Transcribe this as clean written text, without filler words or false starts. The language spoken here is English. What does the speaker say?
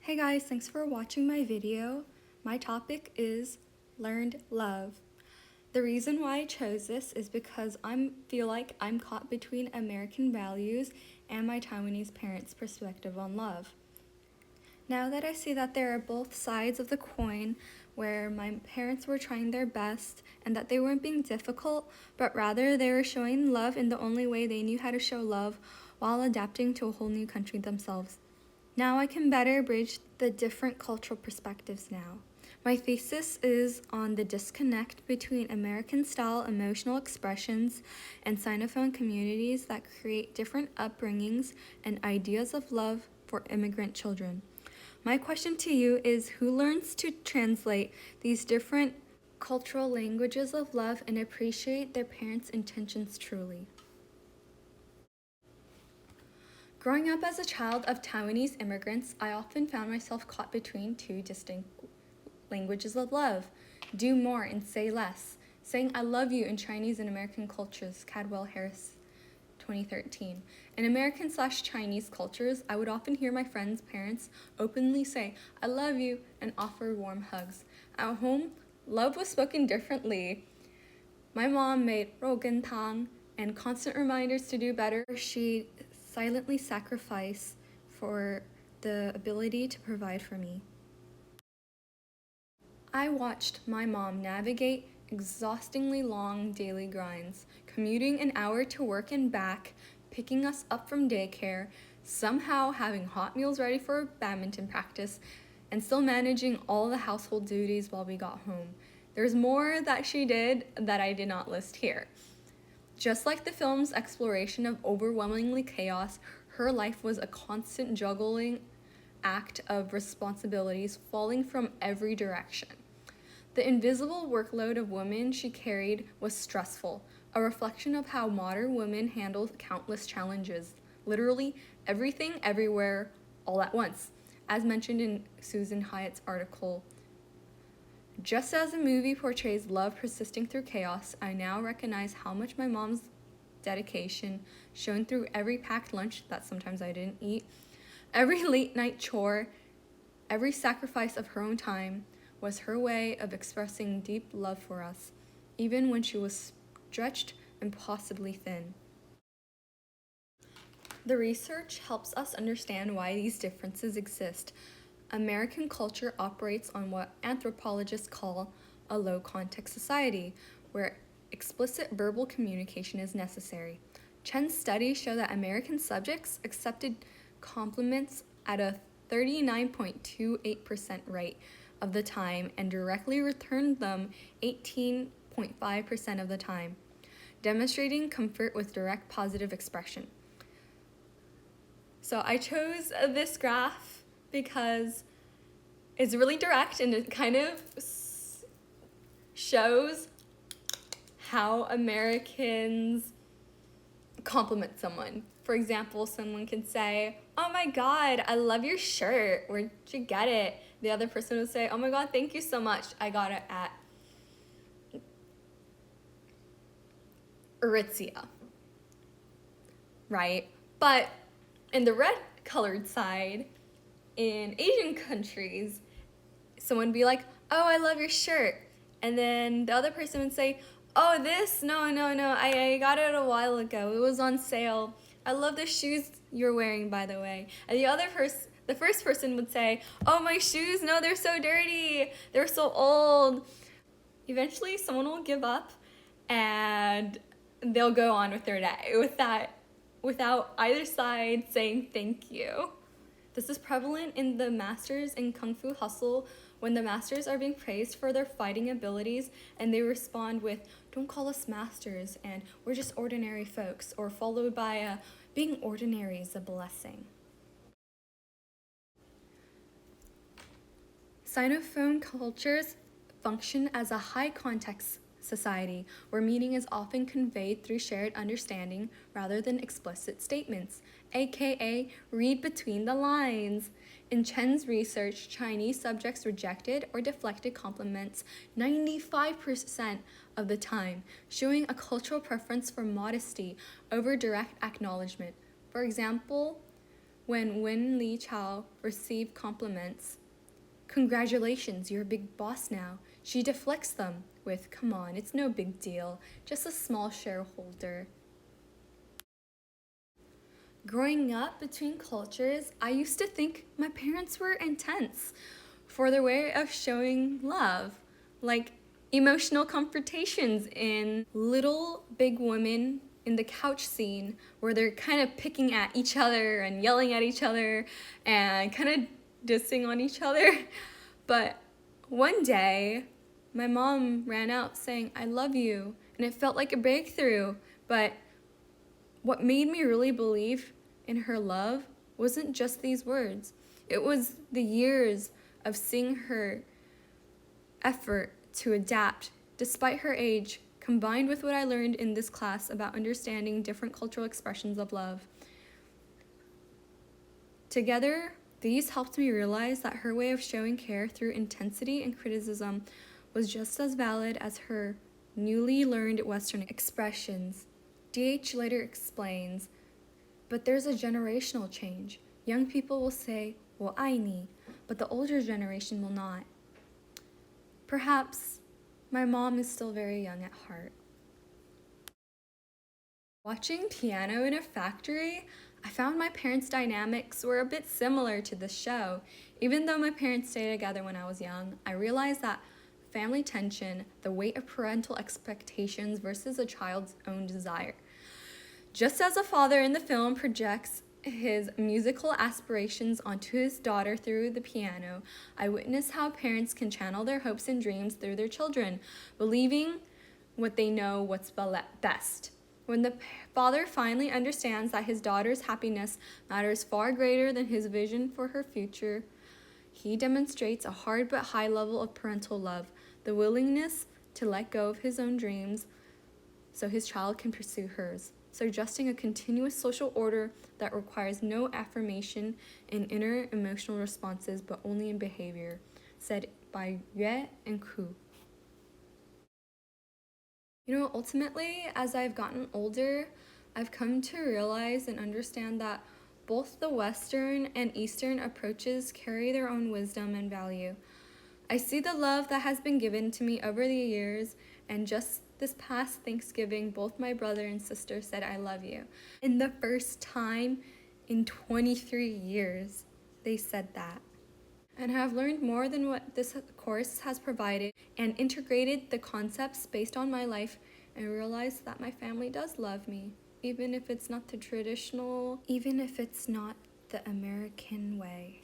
Hey guys, thanks for watching my video. My topic is learned love. The reason why I chose this is because I feel like I'm caught between American values and my Taiwanese parents' perspective on love. Now that I see that there are both sides of the coin, where my parents were trying their best and that they weren't being difficult, but rather they were showing love in the only way they knew how to show love while adapting to a whole new country themselves. Now I can better bridge the different cultural perspectives now. My thesis is on the disconnect between American-style emotional expressions and Sinophone communities that create different upbringings and ideas of love for immigrant children. My question to you is, who learns to translate these different cultural languages of love and appreciate their parents' intentions truly? Growing up as a child of Taiwanese immigrants, I often found myself caught between two distinct languages of love. Do more and say less. Saying I love you in Chinese and American cultures, Cadwell Harris, 2013. In American/Chinese cultures, I would often hear my friends' parents openly say, I love you, and offer warm hugs. At home, love was spoken differently. My mom made rogan tang and constant reminders to do better. She silently sacrificed for the ability to provide for me. I watched my mom navigate exhaustingly long daily grinds, commuting an hour to work and back, picking us up from daycare, somehow having hot meals ready for badminton practice, and still managing all the household duties while we got home. There's more that she did that I did not list here. Just like the film's exploration of overwhelmingly chaos, her life was a constant juggling act of responsibilities falling from every direction. The invisible workload of women she carried was stressful, a reflection of how modern women handle countless challenges, literally everything, everywhere, all at once, as mentioned in Susan Hyatt's article. Just as the movie portrays love persisting through chaos, I now recognize how much my mom's dedication, shown through every packed lunch that sometimes I didn't eat, every late night chore, every sacrifice of her own time, was her way of expressing deep love for us, even when she was stretched and possibly thin. The research helps us understand why these differences exist. American culture operates on what anthropologists call a low-context society, where explicit verbal communication is necessary. Chen's studies show that American subjects accepted compliments at a 39.28% rate of the time and directly returned them 18.5% of the time, demonstrating comfort with direct positive expression. So I chose this graph because it's really direct and it kind of shows how Americans compliment someone. For example, someone can say, oh my God, I love your shirt. Where'd you get it? The other person would say, oh my God, thank you so much. I got it at Aritzia. Right? But in the red colored side, in Asian countries, someone would be like, oh, I love your shirt. And then the other person would say, oh, this? No, I got it a while ago. It was on sale. I love the shoes you're wearing, by the way. And the first person would say, oh, my shoes, no, they're so dirty. They're so old. Eventually, someone will give up and they'll go on with their day without either side saying thank you. This is prevalent in the Masters in Kung Fu Hustle when the masters are being praised for their fighting abilities and they respond with, don't call us masters and we're just ordinary folks, or followed by being ordinary is a blessing. Sinophone cultures function as a high-context society where meaning is often conveyed through shared understanding rather than explicit statements, aka read between the lines. In Chen's research, Chinese subjects rejected or deflected compliments 95% of the time, showing a cultural preference for modesty over direct acknowledgement. For example, when Wen Li Chao received compliments. Congratulations, you're a big boss now. She deflects them with, come on, it's no big deal, just a small shareholder. Growing up between cultures, I used to think my parents were intense for their way of showing love, like emotional confrontations in Little Big Women in the couch scene where they're kind of picking at each other and yelling at each other and kind of dissing on each other. But one day, my mom ran out saying, I love you, and it felt like a breakthrough. But what made me really believe in her love wasn't just these words. It was the years of seeing her effort to adapt despite her age, combined with what I learned in this class about understanding different cultural expressions of love. Together, these helped me realize that her way of showing care through intensity and criticism was just as valid as her newly learned Western expressions. DH later explains, but there's a generational change. Young people will say, 我爱你, but the older generation will not. Perhaps my mom is still very young at heart. Watching Piano in a Factory, I found my parents' dynamics were a bit similar to the show. Even though my parents stayed together when I was young, I realized that family tension, the weight of parental expectations versus a child's own desire. Just as a father in the film projects his musical aspirations onto his daughter through the piano, I witness how parents can channel their hopes and dreams through their children, believing what they know what's best. When the father finally understands that his daughter's happiness matters far greater than his vision for her future, he demonstrates a hard but high level of parental love, the willingness to let go of his own dreams so his child can pursue hers, suggesting a continuous social order that requires no affirmation in inner emotional responses but only in behavior, said by Yue and Ku. Ultimately, as I've gotten older, I've come to realize and understand that both the Western and Eastern approaches carry their own wisdom and value. I see the love that has been given to me over the years, and just this past Thanksgiving, both my brother and sister said, I love you. In the first time in 23 years, they said that. And have learned more than what this course has provided and integrated the concepts based on my life and realized that my family does love me, even if it's not the traditional, even if it's not the American way.